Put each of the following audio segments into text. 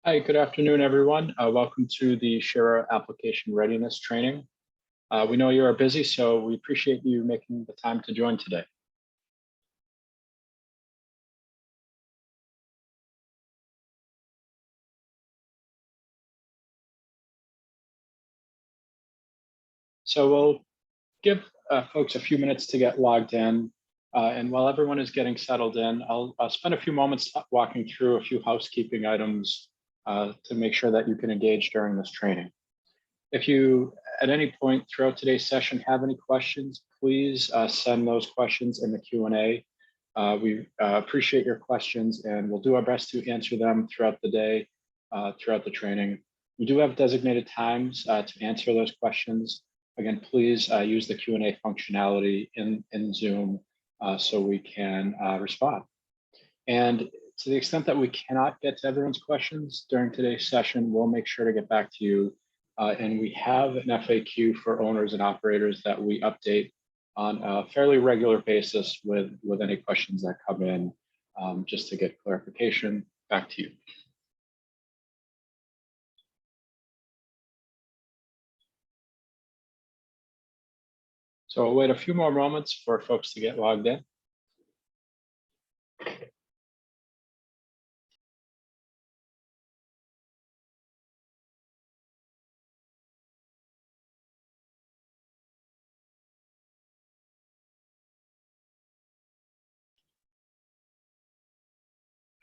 Hi, good afternoon, everyone. Welcome to the SHERA application readiness training. We know you are busy, so we appreciate you making the time to join today. So we'll give folks a few minutes to get logged in. And while everyone is getting settled in, I'll spend a few moments walking through a few housekeeping items to make sure that you can engage during this training. If you, at any point throughout today's session, have any questions, please send those questions in the Q&A. We appreciate your questions, and we'll do our best to answer them throughout the day, throughout the training. We do have designated times to answer those questions. Again, please use the Q&A functionality in Zoom so we can respond. And to the extent that we cannot get to everyone's questions during today's session, we'll make sure to get back to you. And we have an FAQ for owners and operators that we update on a fairly regular basis with any questions that come in, just to get clarification. Back to you. So we'll wait a few more moments for folks to get logged in.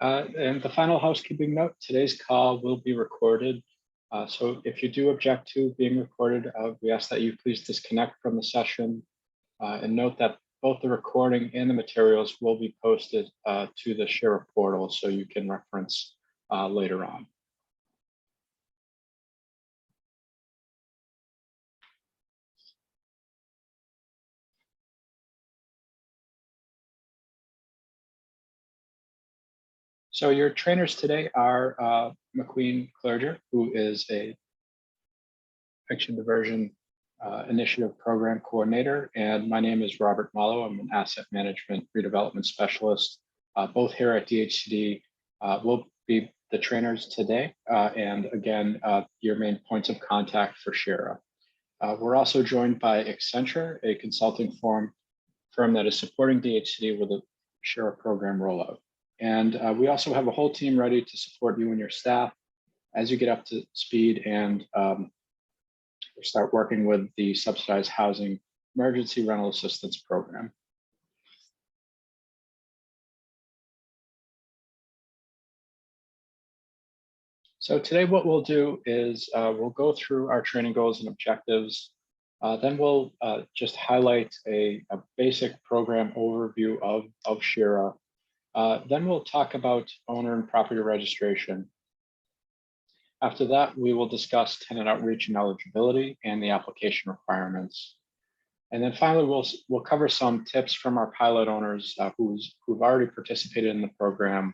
And the final housekeeping note, today's call will be recorded. So if you do object to being recorded, we ask that you please disconnect from the session, and note that both the recording and the materials will be posted to the SHERA portal so you can reference later on. So your trainers today are McQueen Clerger, who is a Action Diversion Initiative Program Coordinator, and my name is Robert Mallow. I'm an Asset Management Redevelopment Specialist. Both here at DHCD will be the trainers today, and again, your main points of contact for SHERA. We're also joined by Accenture, a consulting firm that is supporting DHCD with a SHERA program rollout. And we also have a whole team ready to support you and your staff as you get up to speed and start working with the Subsidized Housing Emergency Rental Assistance Program. So today what we'll do is we'll go through our training goals and objectives. Then we'll just highlight a basic program overview of SHERA. Then we'll talk about owner and property registration. After that, we will discuss tenant outreach and eligibility and the application requirements. And then finally, we'll cover some tips from our pilot owners who've already participated in the program.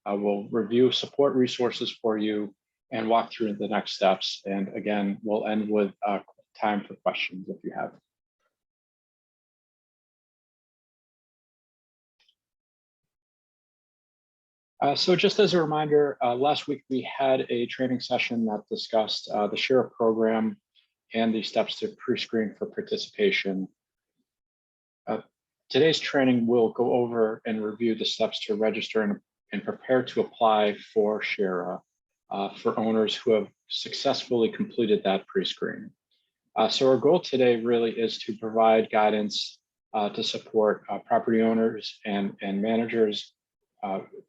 We'll review support resources for you and walk through the next steps. And again, we'll end with time for questions if you have. So just as a reminder, last week we had a training session that discussed the SHERA program and the steps to pre-screen for participation. Today's training will go over and review the steps to register and prepare to apply for SHERA for owners who have successfully completed that pre-screen. So our goal today really is to provide guidance to support property owners and managers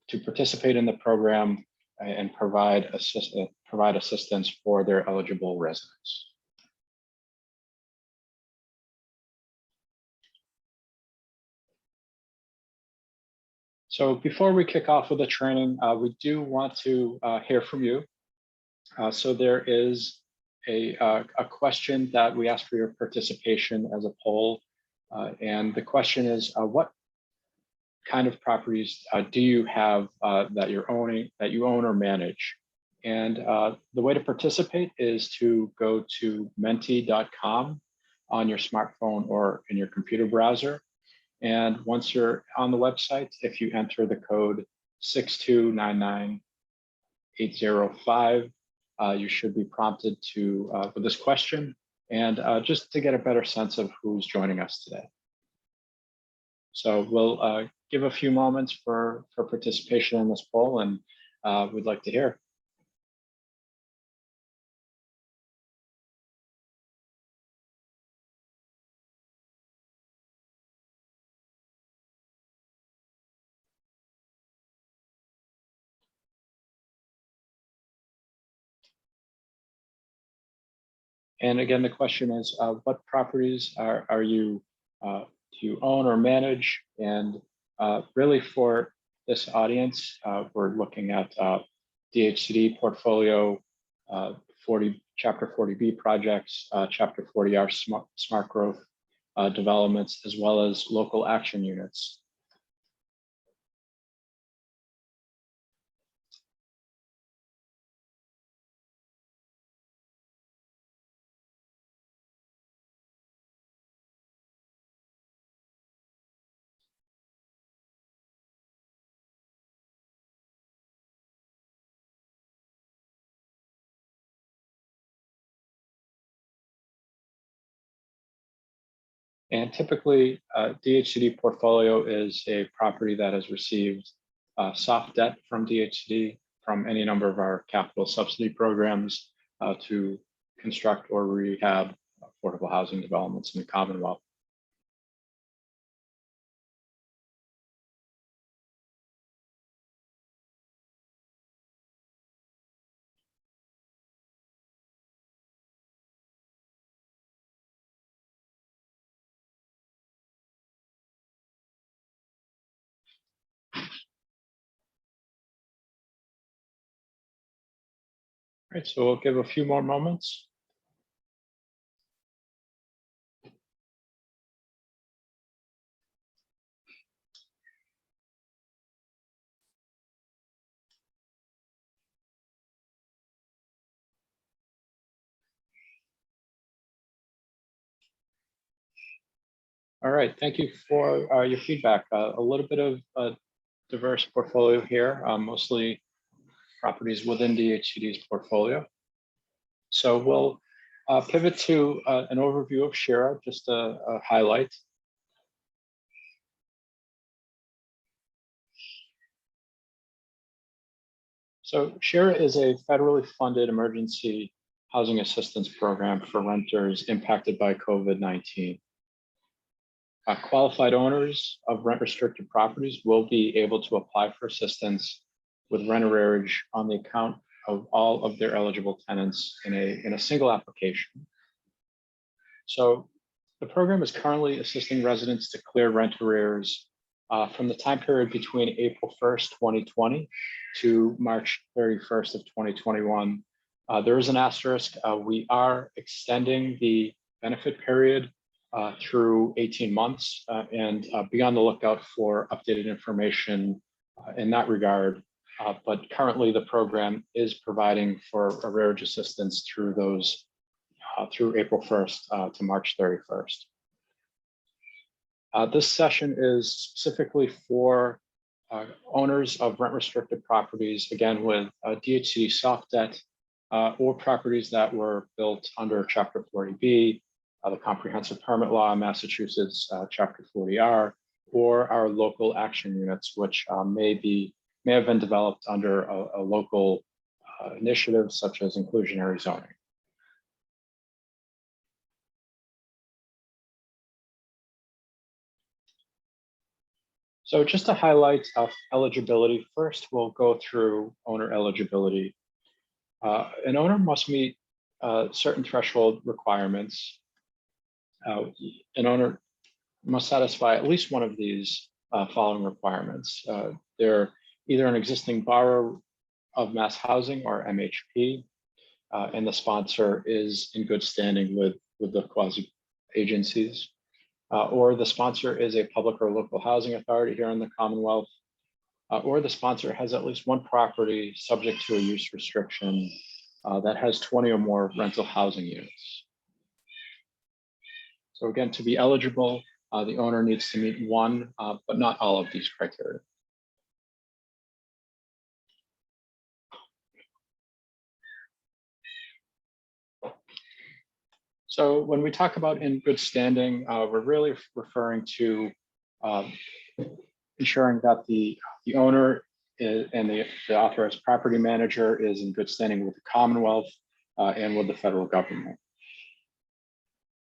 to participate in the program and provide assistance for their eligible residents. So before we kick off with the training, we do want to hear from you. So there is a question that we ask for your participation as a poll. And the question is, what kind of properties do you have that you own or manage? And the way to participate is to go to menti.com on your smartphone or in your computer browser. And once you're on the website, if you enter the code 805. You should be prompted to with this question, and just to get a better sense of who's joining us today. So we'll give a few moments for participation in this poll, and we'd like to hear. And again, the question is, what properties are you do you own or manage? And really for this audience, we're looking at DHCD portfolio, Chapter 40B projects, Chapter 40R smart growth developments, as well as local action units. And typically, DHCD portfolio is a property that has received soft debt from DHCD from any number of our capital subsidy programs to construct or rehab affordable housing developments in the Commonwealth. All right, so we'll give a few more moments. All right, thank you for your feedback. A little bit of a diverse portfolio here, mostly properties within DHCD's portfolio. So we'll pivot to an overview of SHERA, just a highlight. So SHERA is a federally funded emergency housing assistance program for renters impacted by COVID-19. Qualified owners of rent-restricted properties will be able to apply for assistance with rent arrearage on the account of all of their eligible tenants in a single application. So the program is currently assisting residents to clear rent arrears from the time period between April 1st, 2020 to March 31st of 2021. There is an asterisk. We are extending the benefit period through 18 months and be on the lookout for updated information in that regard. But currently the program is providing for arrearage assistance through those through April 1st to March 31st. This session is specifically for owners of rent-restricted properties, again with DHCD soft debt or properties that were built under Chapter 40B, the Comprehensive Permit Law in Massachusetts, Chapter 40R, or our local action units, which may have been developed under a local initiative such as inclusionary zoning. So just to highlight eligibility, first we'll go through owner eligibility. An owner must meet certain threshold requirements. An owner must satisfy at least one of these following requirements. They're either an existing borrower of mass housing or MHP, and the sponsor is in good standing with the quasi agencies. Or the sponsor is a public or local housing authority here in the Commonwealth, or the sponsor has at least one property subject to a use restriction that has 20 or more rental housing units. So again, to be eligible, the owner needs to meet one, but not all of these criteria. So when we talk about in good standing, we're really referring to um, ensuring that the owner and the authorized property manager is in good standing with the Commonwealth and with the federal government.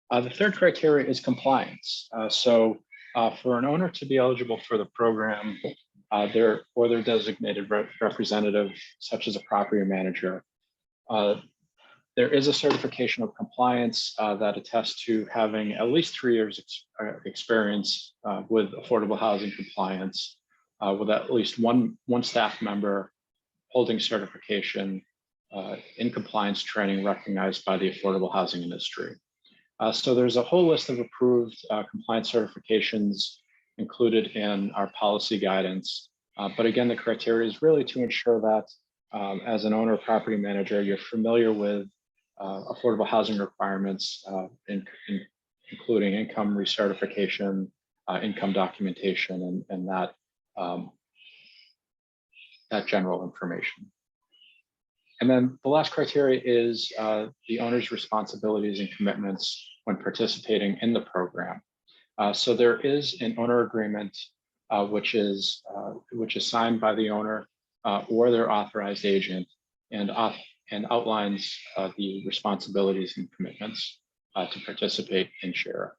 The third criteria is compliance. For an owner to be eligible for the program, their designated representative, such as a property manager, there is a certification of compliance that attests to having at least 3 years experience with affordable housing compliance, with at least one staff member holding certification in compliance training recognized by the affordable housing industry. So there's a whole list of approved compliance certifications included in our policy guidance. But again, the criteria is really to ensure that as an owner or property manager, you're familiar with affordable housing requirements, including income recertification, income documentation, and that general information. And then the last criteria is the owner's responsibilities and commitments when participating in the program. So there is an owner agreement, which is signed by the owner or their authorized agent, and outlines the responsibilities and commitments to participate in SHERA.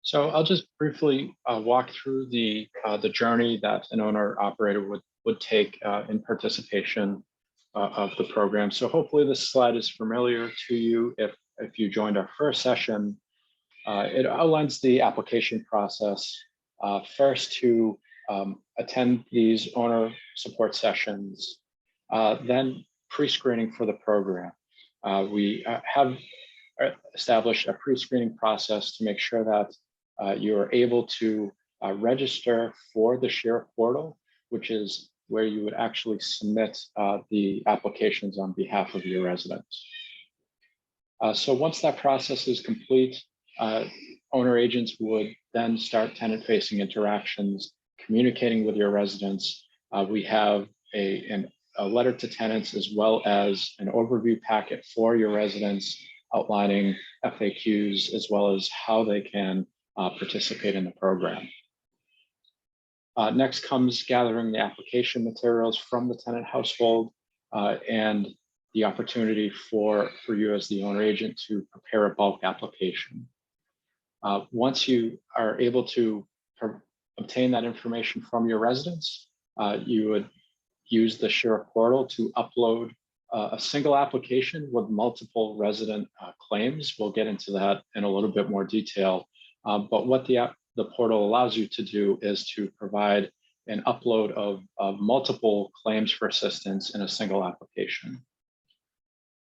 So I'll just briefly walk through the journey that an owner operator would take in participation of the program. So hopefully this slide is familiar to you if you joined our first session. It outlines the application process. First to attend these owner support sessions, then pre-screening for the program. We have established a pre-screening process to make sure that you are able to register for the SHERA portal, which is where you would actually submit the applications on behalf of your residents. So once that process is complete, owner agents would then start tenant-facing interactions, communicating with your residents. We have a letter to tenants as well as an overview packet for your residents outlining FAQs as well as how they can participate in the program. Next comes gathering the application materials from the tenant household and the opportunity for you as the owner agent to prepare a bulk application. Once you are able to obtain that information from your residents, you would use the SHERA portal to upload a single application with multiple resident claims. We'll get into that in a little bit more detail. But what the portal allows you to do is to provide an upload of multiple claims for assistance in a single application.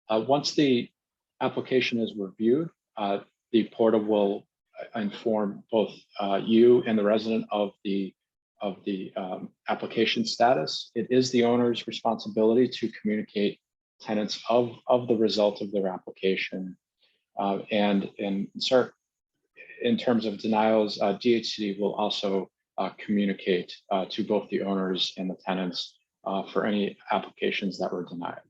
Once the application is reviewed, the portal will inform both you and the resident of the application status. It is the owner's responsibility to communicate tenants of the result of their application. And in terms of denials, DHCD will also communicate to both the owners and the tenants for any applications that were denied.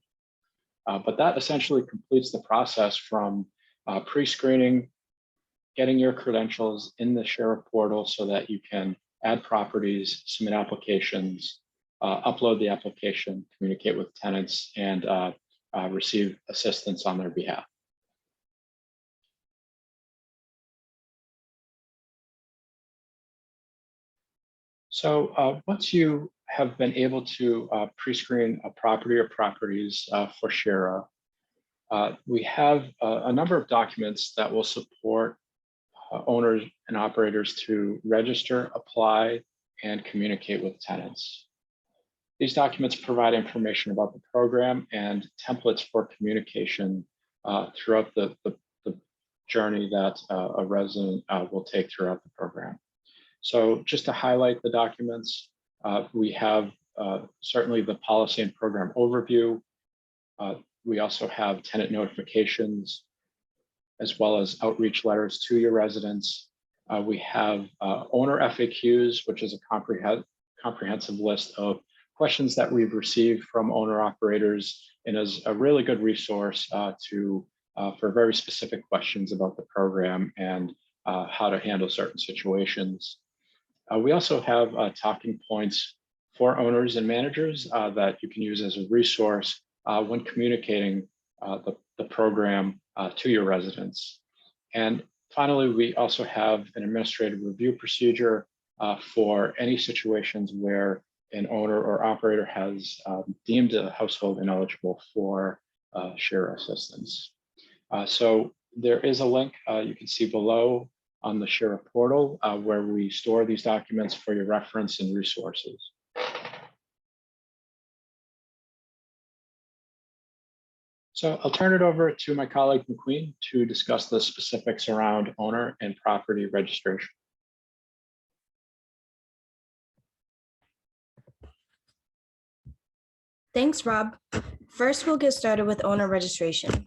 But that essentially completes the process from pre-screening, getting your credentials in the SHERA portal so that you can add properties, submit applications, upload the application, communicate with tenants, and receive assistance on their behalf. So once you have been able to pre-screen a property or properties for SHERA, we have a number of documents that will support owners and operators to register, apply, and communicate with tenants. These documents provide information about the program and templates for communication throughout the journey that a resident will take throughout the program. So just to highlight the documents, we have certainly the policy and program overview. We also have tenant notifications, as well as outreach letters to your residents. We have owner FAQs, which is a comprehensive list of questions that we've received from owner operators, and is a really good resource for very specific questions about the program and how to handle certain situations. We also have talking points for owners and managers that you can use as a resource when communicating the program to your residents. And finally, we also have an administrative review procedure for any situations where an owner or operator has deemed a household ineligible for SHERA assistance. So there is a link you can see below on the SHERA portal where we store these documents for your reference and resources. So I'll turn it over to my colleague McQueen to discuss the specifics around owner and property registration. Thanks, Rob. First, we'll get started with owner registration.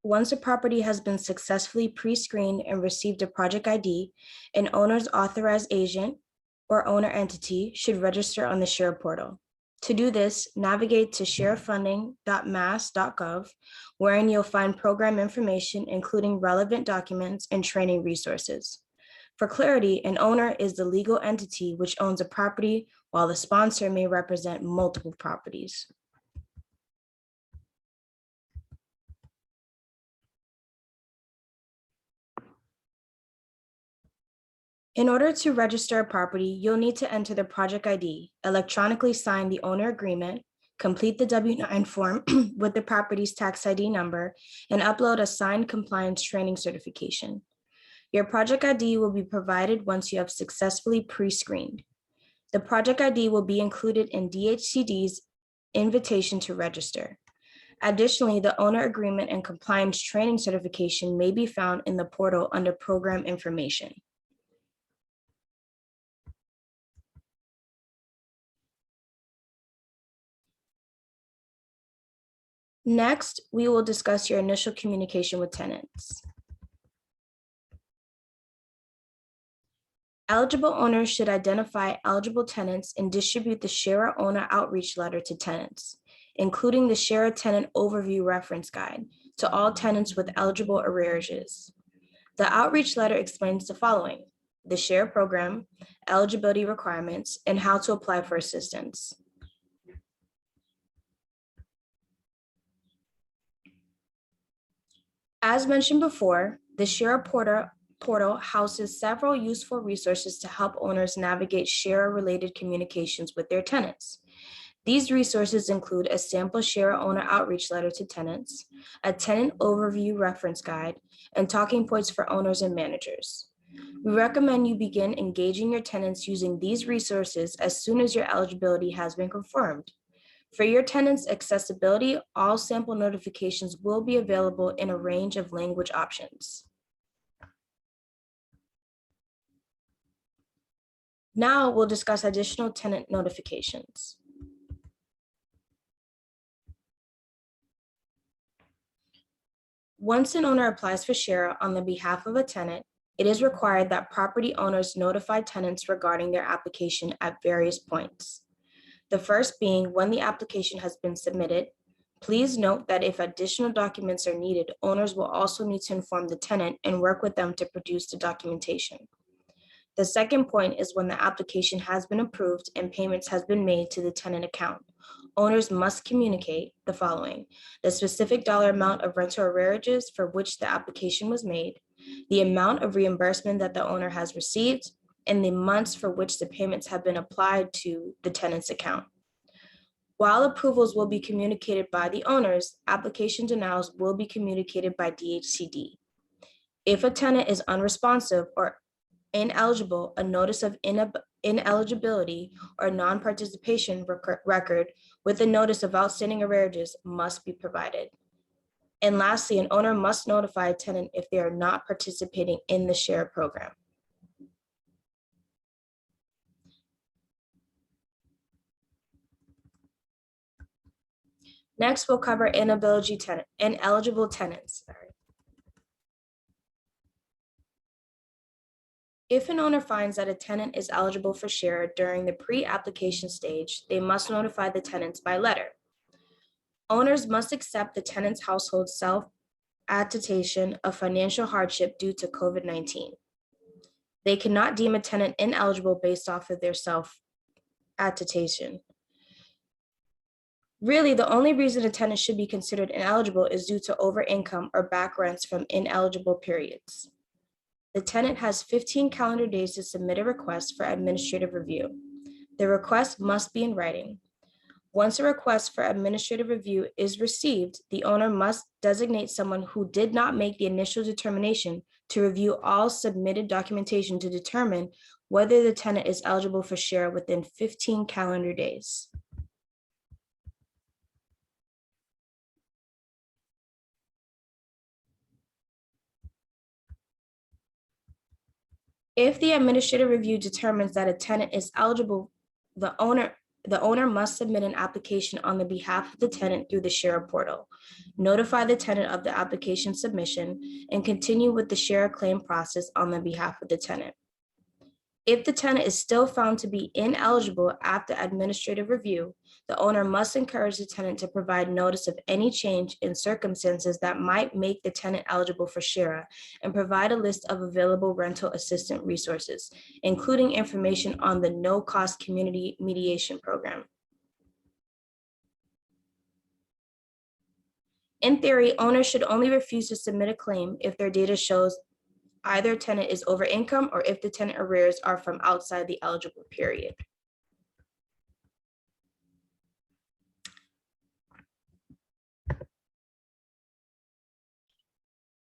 Once a property has been successfully pre-screened and received a project ID, an owner's authorized agent or owner entity should register on the SHERA portal. To do this, navigate to sherafunding.mass.gov, wherein you'll find program information, including relevant documents and training resources. For clarity, an owner is the legal entity which owns a property, while the sponsor may represent multiple properties. In order to register a property, you'll need to enter the project ID, electronically sign the owner agreement, complete the W-9 form with the property's tax ID number, and upload a signed compliance training certification. Your project ID will be provided once you have successfully pre-screened. The project ID will be included in DHCD's invitation to register. Additionally, the owner agreement and compliance training certification may be found in the portal under program information. Next, we will discuss your initial communication with tenants. Eligible owners should identify eligible tenants and distribute the SHERA owner outreach letter to tenants, including the SHERA tenant overview reference guide to all tenants with eligible arrearages. The outreach letter explains the following: the SHERA program, eligibility requirements, and how to apply for assistance. As mentioned before, the SHERA portal houses several useful resources to help owners navigate SHERA-related communications with their tenants. These resources include a sample SHERA owner outreach letter to tenants, a tenant overview reference guide, and talking points for owners and managers. We recommend you begin engaging your tenants using these resources as soon as your eligibility has been confirmed. For your tenants' accessibility, all sample notifications will be available in a range of language options. Now we'll discuss additional tenant notifications. Once an owner applies for SHERA on the behalf of a tenant, it is required that property owners notify tenants regarding their application at various points. The first being when the application has been submitted. Please note that if additional documents are needed, owners will also need to inform the tenant and work with them to produce the documentation. The second point is when the application has been approved and payments has been made to the tenant account. Owners must communicate the following: the specific dollar amount of rental arrearages for which the application was made, the amount of reimbursement that the owner has received, and the months for which the payments have been applied to the tenant's account. While approvals will be communicated by the owners, application denials will be communicated by DHCD. If a tenant is unresponsive or ineligible, a notice of ineligibility or non-participation record with a notice of outstanding arrearages must be provided. And lastly, an owner must notify a tenant if they are not participating in the SHERA program. Next, we'll cover ineligible tenants. If an owner finds that a tenant is eligible for SHERA during the pre-application stage, they must notify the tenants by letter. Owners must accept the tenant's household self-attestation of financial hardship due to COVID-19. They cannot deem a tenant ineligible based off of their self-attestation. Really, the only reason a tenant should be considered ineligible is due to over income or back rents from ineligible periods. The tenant has 15 calendar days to submit a request for administrative review. The request must be in writing. Once a request for administrative review is received, the owner must designate someone who did not make the initial determination to review all submitted documentation to determine whether the tenant is eligible for SHERA within 15 calendar days. If the administrative review determines that a tenant is eligible, the owner must submit an application on the behalf of the tenant through the SHERA portal, notify the tenant of the application submission, and continue with the SHERA claim process on the behalf of the tenant. If the tenant is still found to be ineligible after administrative review, the owner must encourage the tenant to provide notice of any change in circumstances that might make the tenant eligible for SHERA and provide a list of available rental assistance resources, including information on the no-cost community mediation program. In theory, owners should only refuse to submit a claim if their data shows either tenant is over income or if the tenant arrears are from outside the eligible period.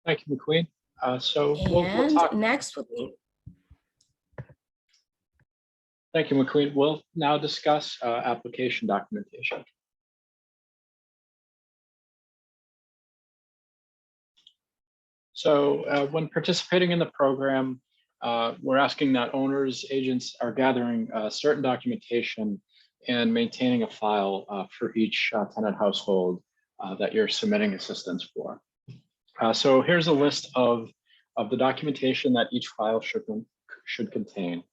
Thank you, McQueen. So we'll talk. Next will be. Thank you, McQueen. We'll now discuss application documentation. So when participating in the program, we're asking that owners, agents are gathering certain documentation and maintaining a file for each tenant household that you're submitting assistance for. So here's a list of the documentation that each file should contain.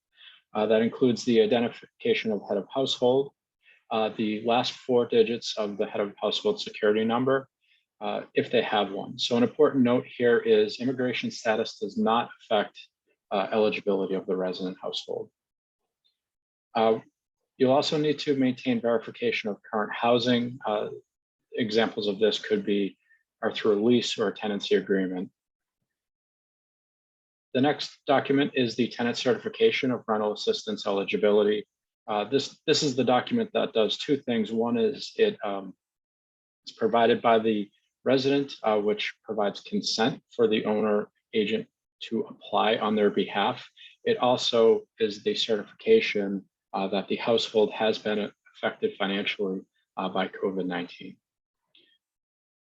That includes the identification of head of household, the last 4 digits of the head of household security number, if they have one. So an important note here is immigration status does not affect eligibility of the resident household. You'll also need to maintain verification of current housing. Examples of this are through a lease or a tenancy agreement. The next document is the tenant certification of rental assistance eligibility. This is the document that does 2 things. One is it's provided by the resident, which provides consent for the owner agent to apply on their behalf. It also is the certification that the household has been affected financially by COVID-19.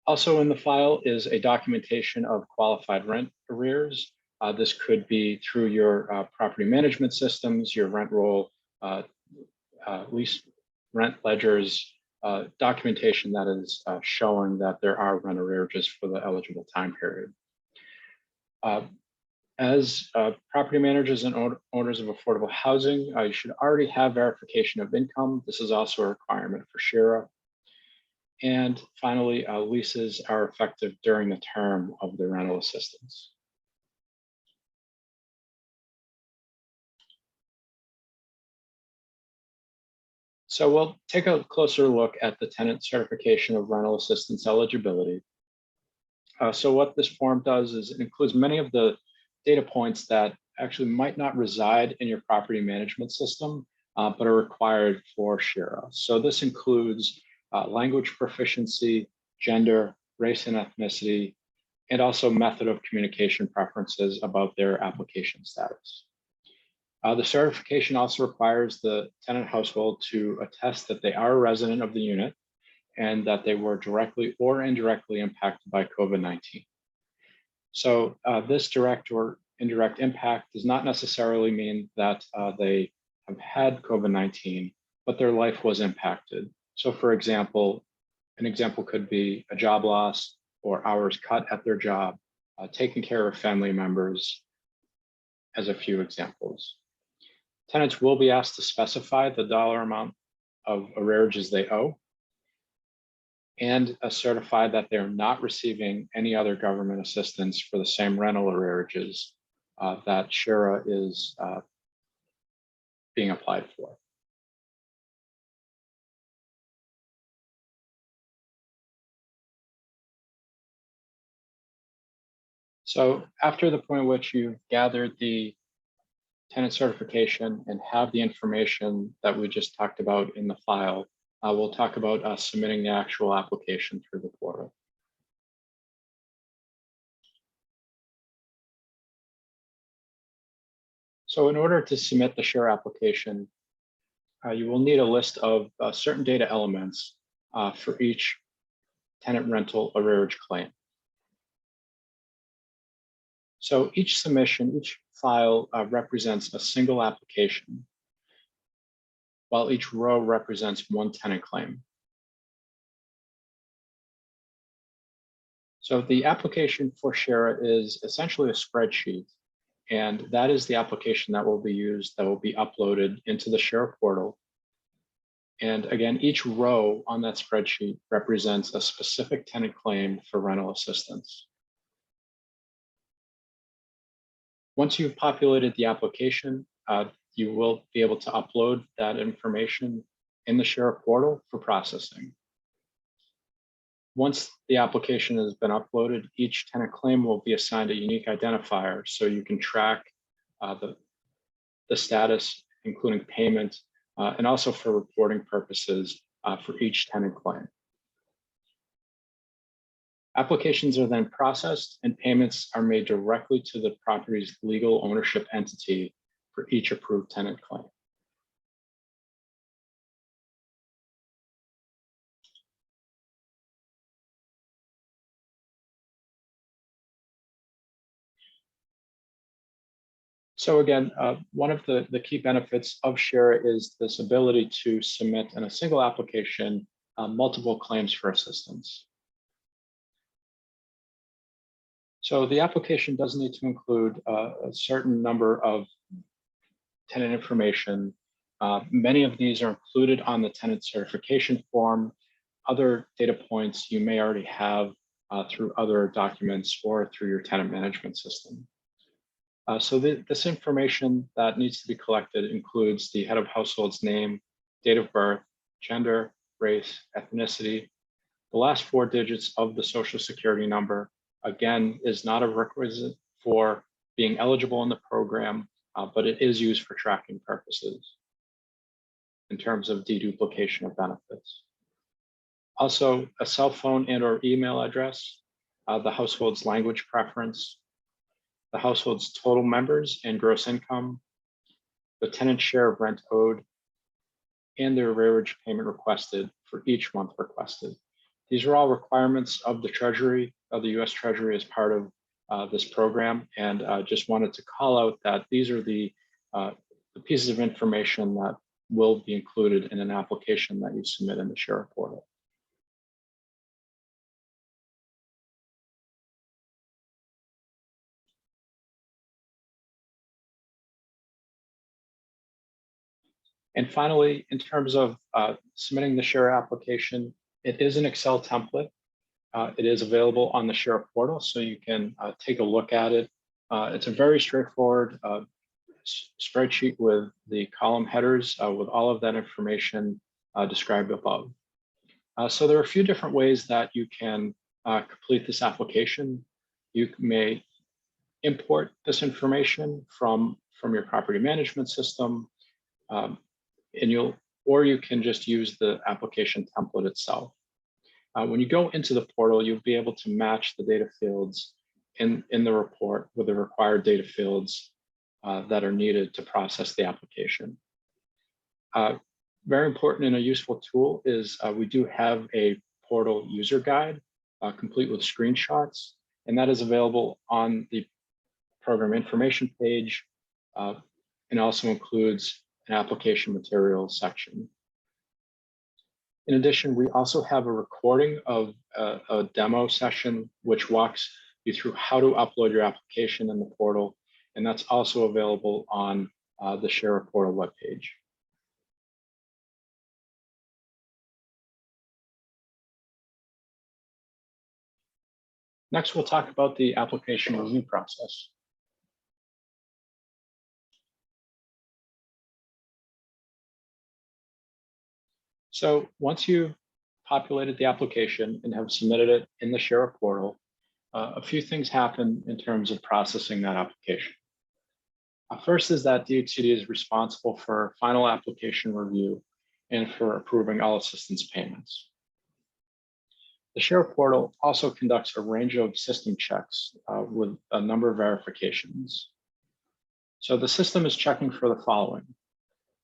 Also in the file is a documentation of qualified rent arrears. This could be through your property management systems, your rent roll, lease rent ledgers, documentation that is showing that there are rent arrearages for the eligible time period. As property managers and owners of affordable housing, you should already have verification of income. This is also a requirement for SHERA. And finally, leases are effective during the term of the rental assistance. So we'll take a closer look at the tenant certification of rental assistance eligibility. So what this form does is it includes many of the data points that actually might not reside in your property management system, but are required for SHERA. So this includes language proficiency, gender, race and ethnicity, and also method of communication preferences about their application status. The certification also requires the tenant household to attest that they are a resident of the unit and that they were directly or indirectly impacted by COVID-19. So this direct or indirect impact does not necessarily mean that they have had COVID-19, but their life was impacted. So for example, an example could be a job loss or hours cut at their job, taking care of family members, as a few examples. Tenants will be asked to specify the dollar amount of arrearages they owe and certify that they're not receiving any other government assistance for the same rental arrearages that SHERA is being applied for. So after the point at which you've gathered the tenant certification and have the information that we just talked about in the file, we'll talk about submitting the actual application through the portal. So in order to submit the SHERA application, you will need a list of certain data elements for each tenant rental arrearage claim. So each submission, each file represents a single application, while each row represents one tenant claim. So the application for SHERA is essentially a spreadsheet, and that is the application that will be used, that will be uploaded into the SHERA portal. And again, each row on that spreadsheet represents a specific tenant claim for rental assistance. Once you've populated the application, you will be able to upload that information in the SHERA portal for processing. Once the application has been uploaded, each tenant claim will be assigned a unique identifier so you can track the status, including payment, and also for reporting purposes for each tenant claim. Applications are then processed and payments are made directly to the property's legal ownership entity for each approved tenant claim. So again, one of the key benefits of SHERA is this ability to submit in a single application multiple claims for assistance. So the application does need to include a certain number of tenant information. Many of these are included on the tenant certification form. Other data points you may already have through other documents or through your tenant management system. So this information that needs to be collected includes the head of household's name, date of birth, gender, race, ethnicity. The last 4 digits of the social security number, again, is not a requisite for being eligible in the program, but it is used for tracking purposes in terms of deduplication of benefits. Also, a cell phone and or email address, the household's language preference, the household's total members and gross income, the tenant share of rent owed, and the arrearage payment requested for each month requested. These are all requirements of the Treasury, of the US Treasury as part of this program. And just wanted to call out that these are the pieces of information that will be included in an application that you submit in the SHERA portal. And finally, in terms of submitting the SHERA application, it is an Excel template. It is available on the SHERA portal, so you can take a look at it. It's a very straightforward spreadsheet with the column headers with all of that information described above. So there are a few different ways that you can complete this application. You may import this information from your property management system, or you can just use the application template itself. When you go into the portal, you'll be able to match the data fields in the report with the required data fields that are needed to process the application. Very important and a useful tool is we do have a portal user guide complete with screenshots, and that is available on the program information page and also includes an application materials section. In addition, we also have a recording of a demo session which walks you through how to upload your application in the portal and that's also available on the SHERA portal webpage. Next, we'll talk about the application review process. So once you've populated the application and have submitted it in the SHERA portal, a few things happen in terms of processing that application. First is that DHCD is responsible for final application review and for approving all assistance payments. The SHERA portal also conducts a range of system checks with a number of verifications. So the system is checking for the following: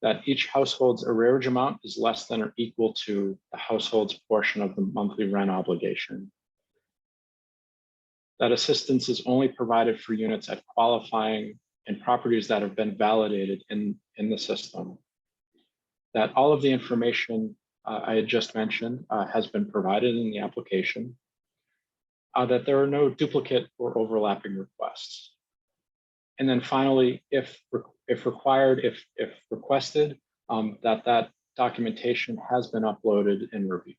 that each household's arrearage amount is less than or equal to the household's portion of the monthly rent obligation, that assistance is only provided for units at qualifying and properties that have been validated in the system, that all of the information I had just mentioned has been provided in the application, that there are no duplicate or overlapping requests. And then finally, if required, if requested, that documentation has been uploaded and reviewed.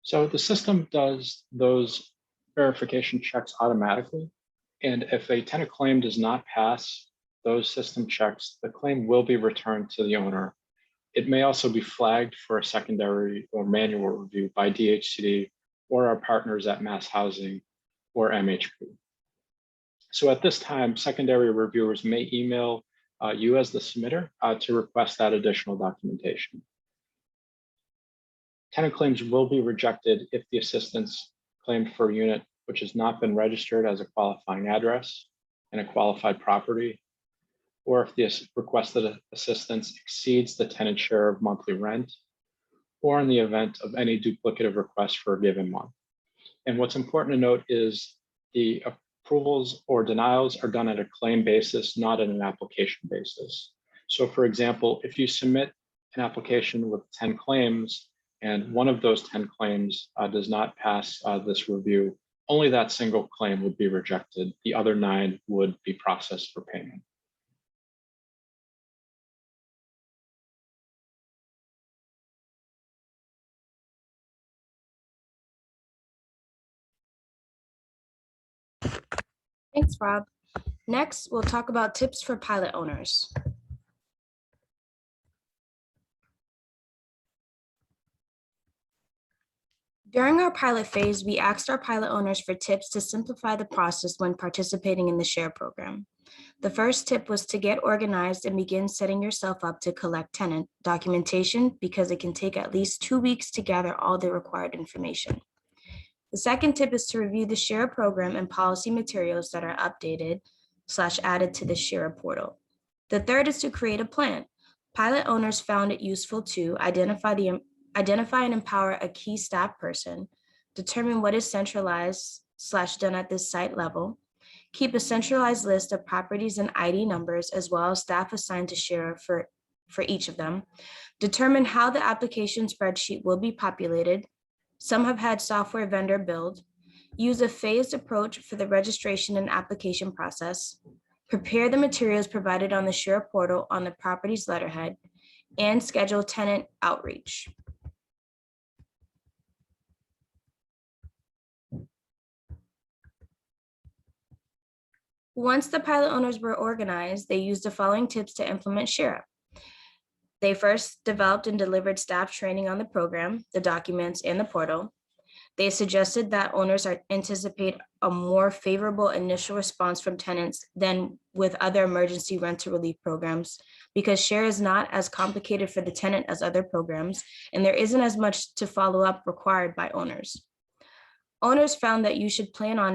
So the system does those verification checks automatically. And if a tenant claim does not pass those system checks, the claim will be returned to the owner. It may also be flagged for a secondary or manual review by DHCD or our partners at Mass Housing or MHP. So at this time, secondary reviewers may email you as the submitter to request that additional documentation. Tenant claims will be rejected if the assistance claimed for a unit which has not been registered as a qualifying address in a qualified property, or if the requested assistance exceeds the tenant share of monthly rent, or in the event of any duplicative request for a given month. And what's important to note is the approvals or denials are done at a claim basis, not at an application basis. So for example, if you submit an application with 10 claims and one of those 10 claims does not pass this review, only that single claim would be rejected. The other 9 would be processed for payment. Thanks, Rob. Next, we'll talk about tips for pilot owners. During our pilot phase, we asked our pilot owners for tips to simplify the process when participating in the SHERA program. The first tip was to get organized and begin setting yourself up to collect tenant documentation because it can take at least 2 weeks to gather all the required information. The second tip is to review the SHERA program and policy materials that are updated/added to the SHERA portal. The third is to create a plan. Pilot owners found it useful to identify and empower a key staff person, determine what is centralized/done at this site level, keep a centralized list of properties and ID numbers, as well as staff assigned to SHERA for each of them, determine how the application spreadsheet will be populated. Some have had software vendor build, use a phased approach for the registration and application process, prepare the materials provided on the SHERA portal on the property's letterhead, and schedule tenant outreach. Once the pilot owners were organized, they used the following tips to implement SHERA. They first developed and delivered staff training on the program, the documents, and the portal. They suggested that owners anticipate a more favorable initial response from tenants than with other emergency rental relief programs because SHERA is not as complicated for the tenant as other programs, and there isn't as much to follow up required by owners. Owners found that you should plan on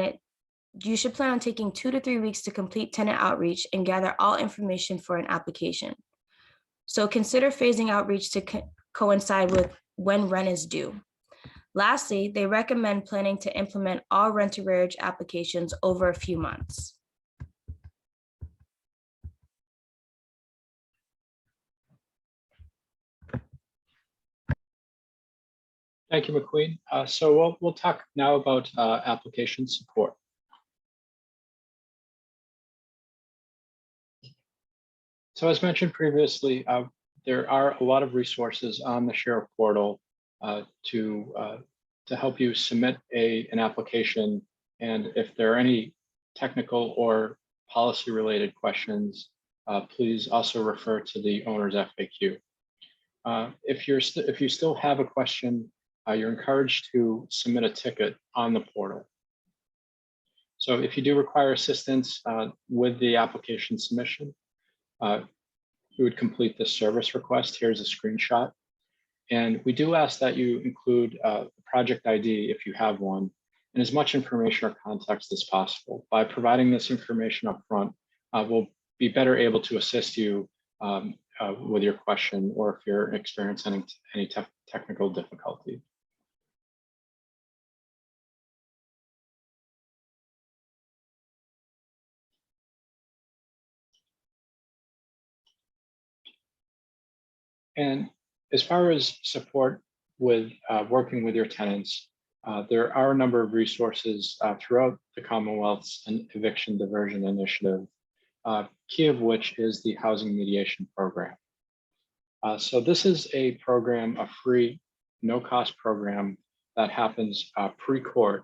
taking 2 to 3 weeks to complete tenant outreach and gather all information for an application. So consider phasing outreach to coincide with when rent is due. Lastly, they recommend planning to implement all rent arrearage applications over a few months. Thank you, McQueen. So we'll talk now about application support. So as mentioned previously, there are a lot of resources on the SHERA portal to help you submit an application. And if there are any technical or policy-related questions, please also refer to the owner's FAQ. If you still have a question, you're encouraged to submit a ticket on the portal. So if you do require assistance with the application submission, you would complete the service request. Here's a screenshot. And we do ask that you include the project ID if you have one, and as much information or context as possible. By providing this information up front, we'll be better able to assist you with your question or if you're experiencing any technical difficulty. And as far as support with working with your tenants, there are a number of resources throughout the Commonwealth's eviction diversion initiative, key of which is the housing mediation program. So this is a program, a free, no-cost program that happens pre-court,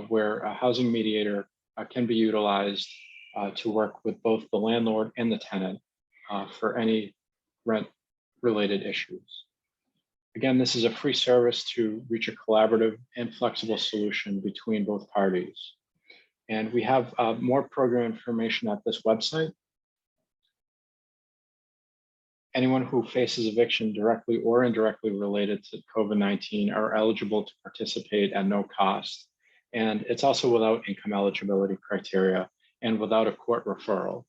where a housing mediator can be utilized to work with both the landlord and the tenant for any rent-related issues. Again, this is a free service to reach a collaborative and flexible solution between both parties. And we have more program information at this website. Anyone who faces eviction directly or indirectly related to COVID-19 are eligible to participate at no cost. And it's also without income eligibility criteria and without a court referral.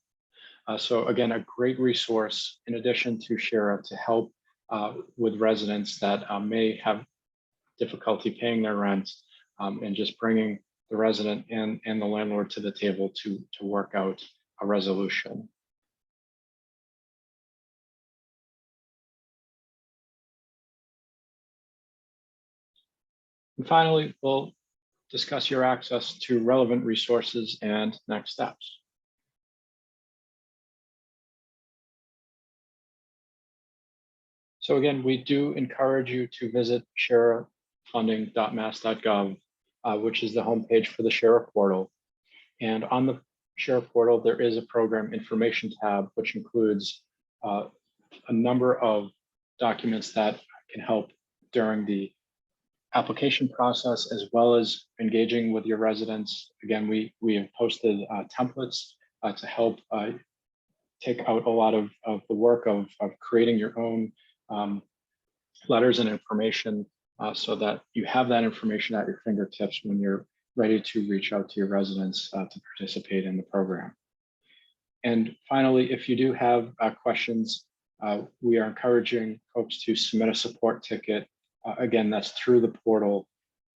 So again, a great resource in addition to SHERA to help with residents that may have difficulty paying their rent and just bringing the resident and the landlord to the table to work out a resolution. And finally, we'll discuss your access to relevant resources and next steps. So again, we do encourage you to visit sherafunding.mass.gov, which is the homepage for the SHERA portal. And on the SHERA portal, there is a program information tab, which includes a number of documents that can help during the application process, as well as engaging with your residents. Again, we have posted templates to help take out a lot of the work of creating your own letters and information so that you have that information at your fingertips when you're ready to reach out to your residents to participate in the program. And finally, if you do have questions, we are encouraging folks to submit a support ticket. Again, that's through the portal,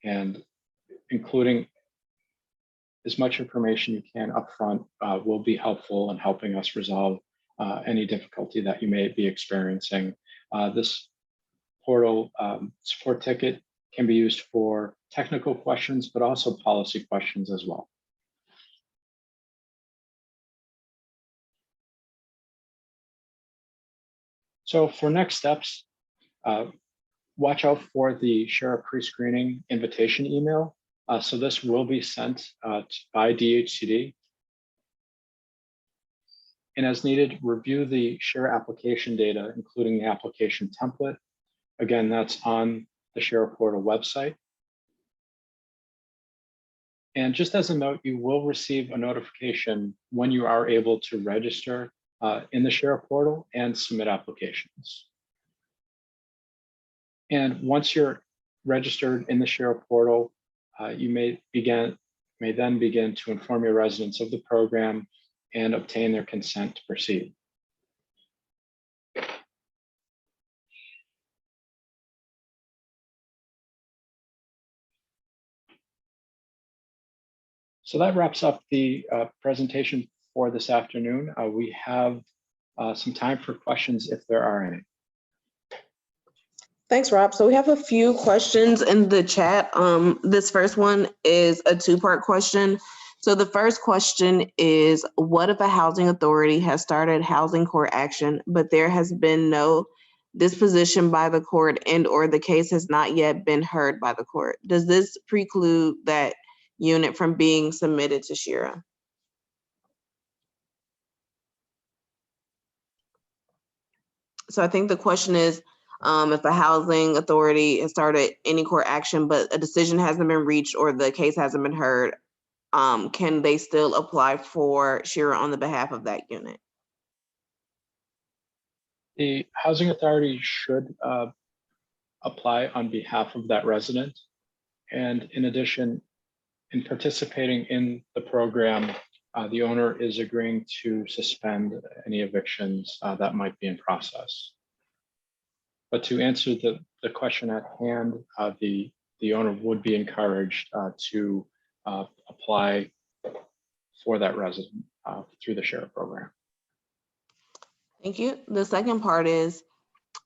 and including as much information you can upfront will be helpful in helping us resolve any difficulty that you may be experiencing. This portal support ticket can be used for technical questions, but also policy questions as well. So for next steps, watch out for the SHERA pre-screening invitation email. So this will be sent by DHCD. And as needed, review the SHERA application data, including the application template. Again, that's on the SHERA portal website. And just as a note, you will receive a notification when you are able to register in the SHERA portal and submit applications. And once you're registered in the SHERA portal, you may then begin to inform your residents of the program and obtain their consent to proceed. So that wraps up the presentation for this afternoon. We have some time for questions if there are any. Thanks, Rob. So we have a few questions in the chat. This first one is a two-part question. So the first question is, what if a housing authority has started housing court action, but there has been no disposition by the court and/or the case has not yet been heard by the court? Does this preclude that unit from being submitted to SHERA? So I think the question is, if a housing authority has started any court action, but a decision hasn't been reached or the case hasn't been heard, can they still apply for SHERA on the behalf of that unit? The housing authority should apply on behalf of that resident. And in addition, in participating in the program, the owner is agreeing to suspend any evictions that might be in process. But to answer the question at hand, the owner would be encouraged to apply for that resident through the SHERA program. Thank you. The second part is,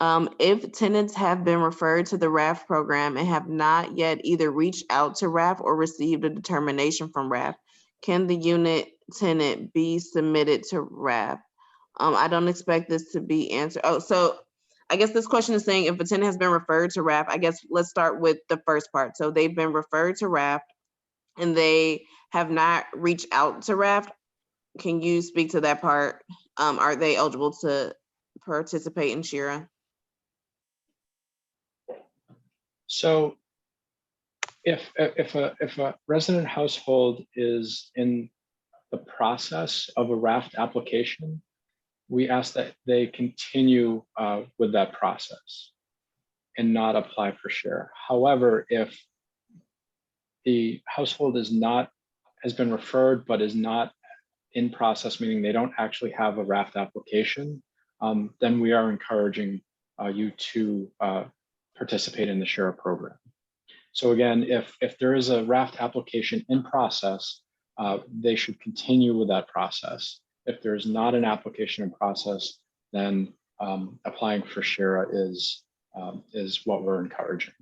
if tenants have been referred to the RAF program and have not yet either reached out to RAF or received a determination from RAF, can the unit tenant be submitted to RAF? I don't expect this to be answered. Oh, so I guess this question is saying if a tenant has been referred to RAF, I guess let's start with the first part. So they've been referred to RAF and they have not reached out to RAF. Can you speak to that part? Are they eligible to participate in SHERA? So if a resident household is in the process of a RAFT application, we ask that they continue with that process and not apply for SHERA. However, if the household has been referred but is not in process, meaning they don't actually have a RAFT application, then we are encouraging you to participate in the SHERA program. So again, if there is a RAFT application in process, they should continue with that process. If there's not an application in process, then applying for SHERA is what we're encouraging.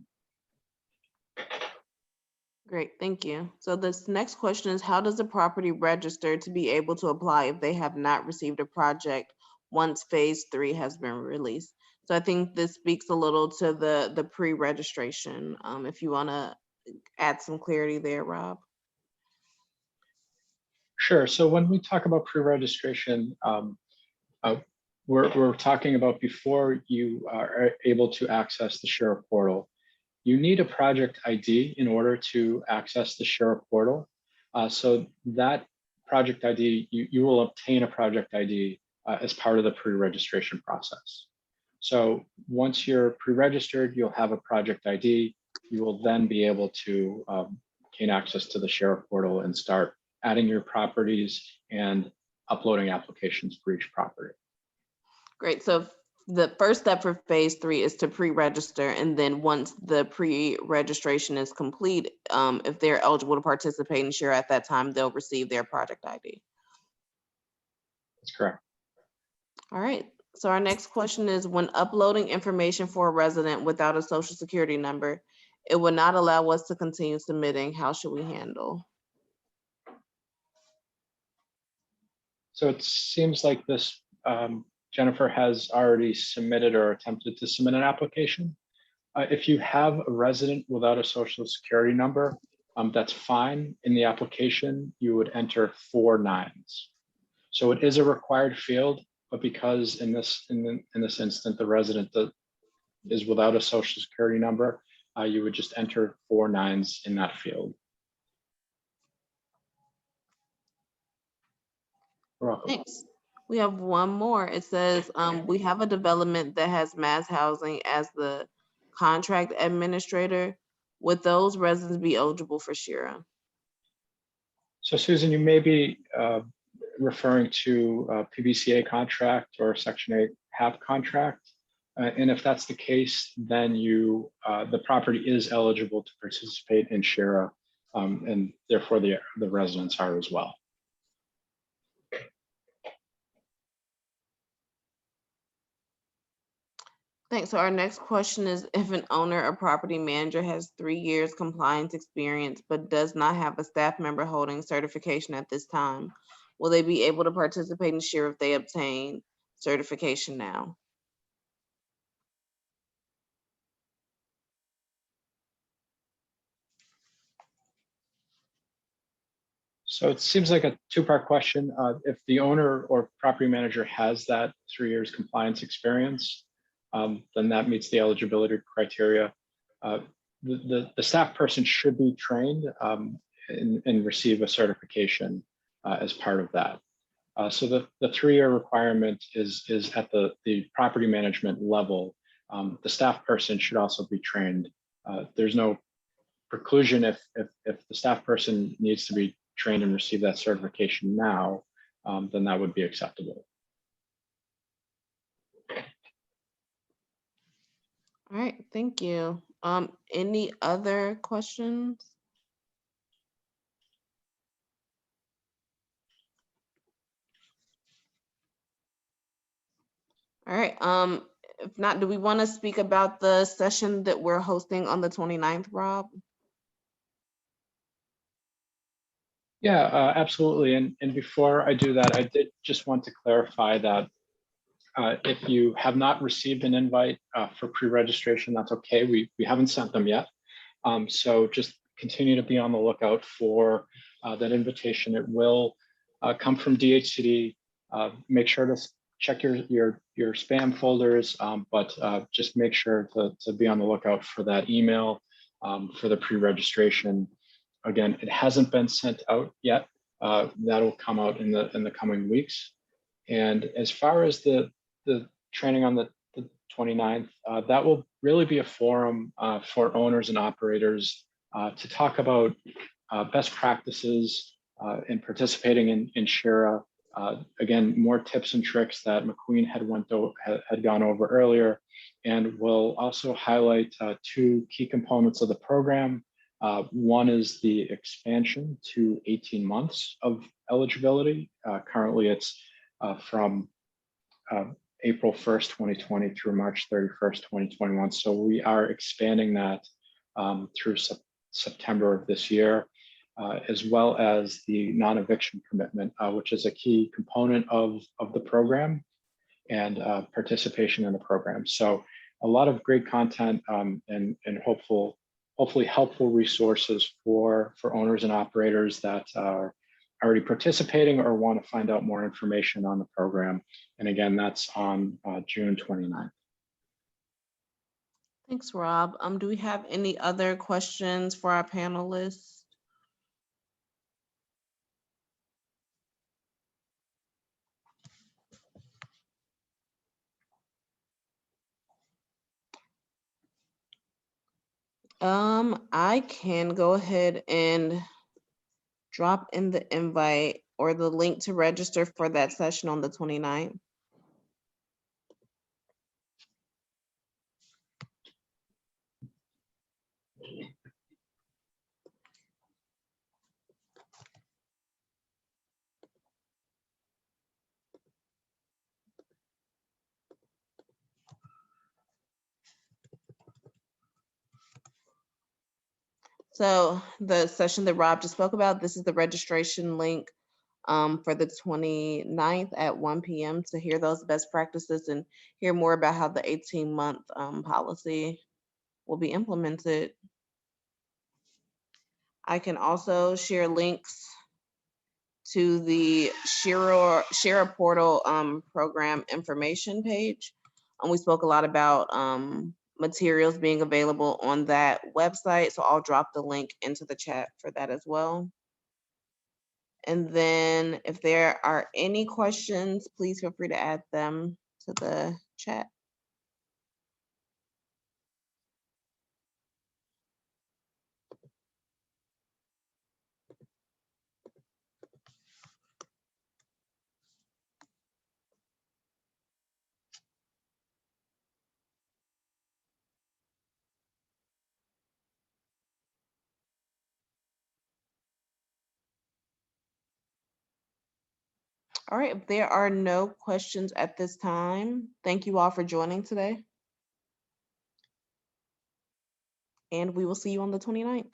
Great, thank you. So this next question is, how does the property register to be able to apply if they have not received a project once phase 3 has been released? So I think this speaks a little to the pre-registration. If you want to add some clarity there, Rob. Sure. So when we talk about pre-registration, we're talking about before you are able to access the SHERA portal. You need a project ID in order to access the SHERA portal. So that project ID, you will obtain a project ID as part of the pre-registration process. So once you're pre-registered, you'll have a project ID. You will then be able to gain access to the SHERA portal and start adding your properties and uploading applications for each property. Great. So the first step for phase 3 is to pre-register, and then once the pre-registration is complete, if they're eligible to participate in SHERA at that time, they'll receive their project ID. That's correct. All right. So our next question is, when uploading information for a resident without a social security number, it would not allow us to continue submitting. How should we handle? So it seems like this, Jennifer has already submitted or attempted to submit an application. If you have a resident without a social security number, that's fine. In the application, you would enter 4 nines. So it is a required field, but because in this instant, the resident is without a social security number, you would just enter 4 nines in that field. You're welcome. Thanks. We have one more. It says, we have a development that has Mass Housing as the contract administrator. Would those residents be eligible for SHERA? So Susan, you may be referring to a PBCA contract or Section 8 HAP contract. And if that's the case, then the property is eligible to participate in SHERA, and therefore the residents are as well. Thanks. So our next question is, if an owner or property manager has 3 years compliance experience but does not have a staff member holding certification at this time, will they be able to participate in SHERA if they obtain certification now? So it seems like a two-part question. If the owner or property manager has that 3 years compliance experience, then that meets the eligibility criteria. Uh, the staff person should be trained and receive a certification as part of that. So the 3-year requirement is at the property management level. The staff person should also be trained. There's no preclusion if the staff person needs to be trained and receive that certification now, then that would be acceptable. All right, thank you. Any other questions? All right, if not, do we want to speak about the session that we're hosting on the 29th, Rob? Yeah, absolutely. And before I do that, I did just want to clarify that if you have not received an invite for pre-registration, that's okay. We haven't sent them yet. So just continue to be on the lookout for that invitation. It will come from DHCD. Make sure to check your spam folders, but just make sure to be on the lookout for that email for the pre-registration. Again, it hasn't been sent out yet. That'll come out in the coming weeks. And as far as the training on the 29th, that will really be a forum for owners and operators to talk about best practices in participating in SHERA. Again, more tips and tricks that McQueen had gone over earlier, and we'll also highlight 2 key components of the program. One is the expansion to 18 months of eligibility. Currently, it's from April 1st, 2020 through March 31st, 2021. So we are expanding that through September of this year, as well as the non-eviction commitment, which is a key component of the program and participation in the program. So a lot of great content and hopefully helpful resources for owners and operators that are already participating or want to find out more information on the program. And again, that's on June 29th. Thanks, Rob. Do we have any other questions for our panelists? I can go ahead and drop in the invite or the link to register for that session on the 29th. So the session that Rob just spoke about, this is the registration link for the 29th at 1 p.m. to hear those best practices and hear more about how the 18-month policy will be implemented. I can also share links to the SHERA portal program information page. We spoke a lot about materials being available on that website, so I'll drop the link into the chat for that as well. And then if there are any questions, please feel free to add them to the chat. All right, if there are no questions at this time, thank you all for joining today. and we will see you on the 29th.